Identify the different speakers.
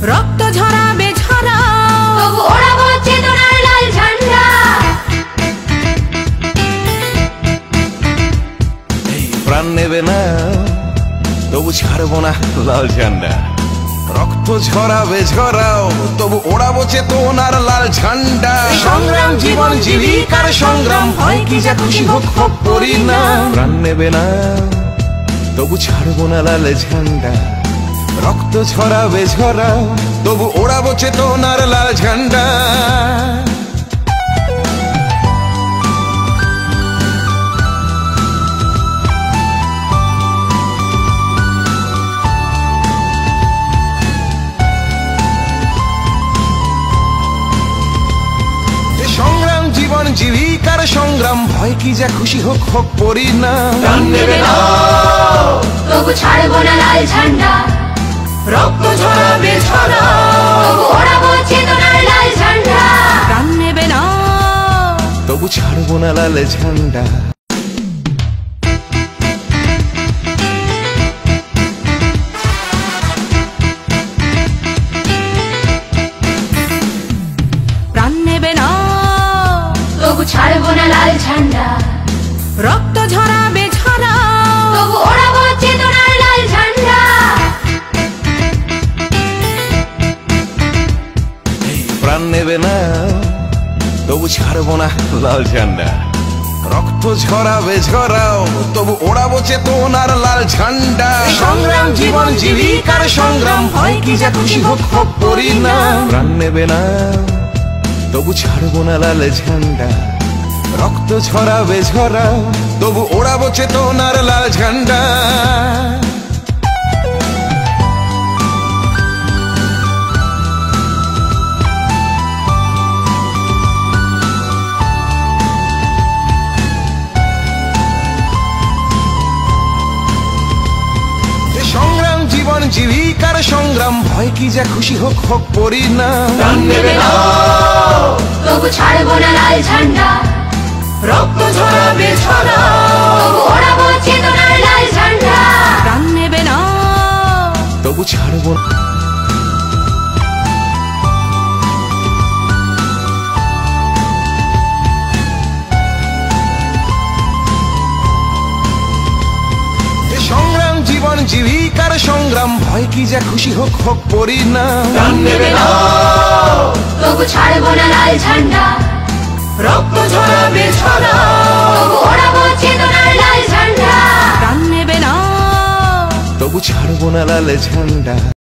Speaker 1: রক্ত ঝরাবে ঝরাও,
Speaker 2: তবু ওড়াবো চেতনার লাল ঝান্ডা।
Speaker 3: প্রাণ নেবে না তবু ছাড়বো না লাল ঝান্ডা। রক্ত ঝরাবে ঝরাও, তবু ওড়াবো চেতনার লাল ঝান্ডা। সংগ্রাম জীবন জীবিকার সংগ্রাম, হয় কি যা খুশি হোক হোক করি না। প্রাণ নেবে না তবু ছাড়বো না লাল ঝান্ডা। রক্ত ঝরাবে ঝরাও, তবু ওড়াবো চেতনার লাল ঝান্ডা। সংগ্রাম জীবন জীবিকার সংগ্রাম, ভয় কি যা খুশি হোক হোক করি না।
Speaker 2: প্রাণ নেবে না তবু ছাড়বো না লাল ঝান্ডা।
Speaker 1: রক্ত ঝরাবে ঝরাও,
Speaker 2: তবু ওড়াবো চেতনার লাল ঝান্ডা।
Speaker 1: প্রাণ নেবে না
Speaker 3: তবু ছাড়বো না লাল ঝান্ডা।
Speaker 1: প্রাণ নেবে না
Speaker 2: তবু ছাড়বো না লাল ঝান্ডা।
Speaker 1: রক্ত ঝরাবে ঝরাও,
Speaker 2: তবু ওড়াবো চেতনার লাল ঝান্ডা।
Speaker 3: প্রাণ নেবে না তবু ছাড়বো না লাল ঝান্ডা। রক্ত ঝরাবে ঝরাও, তবু ওড়াবো চেতনার লাল ঝান্ডা। সংগ্রাম জীবন জীবিকার সংগ্রাম, হয় কি যা খুশি হোক হোক করি না। প্রাণ নেবে না তবু ছাড়বো না লাল ঝান্ডা। রক্ত ঝরাবে ঝরাও, তবু ওড়াবো চেতনার লাল ঝান্ডা। সংগ্রাম জীবন জীবিকার সংগ্রাম, ভয় কি যা খুশি হোক হোক করি না।
Speaker 2: প্রাণ নেবে না তবু ছাড়বো না লাল ঝান্ডা।
Speaker 1: রক্ত ঝরাবে ঝরাও,
Speaker 2: তবু ওড়াবো চেতনার লাল ঝান্ডা।
Speaker 1: প্রাণ নেবে না
Speaker 3: তবু ছাড়বো না। সংগ্রাম জীবন জীবিকার সংগ্রাম, ভয় কি যা খুশি হোক হোক করি না।
Speaker 2: প্রাণ নেবে না তবু ছাড়বো না লাল ঝান্ডা।
Speaker 1: রক্ত ঝরাবে ঝরাও,
Speaker 2: তবু ওড়াবো চেতনার লাল ঝান্ডা।
Speaker 1: প্রাণ নেবে না
Speaker 3: তবু ছাড়বো না লাল ঝান্ডা।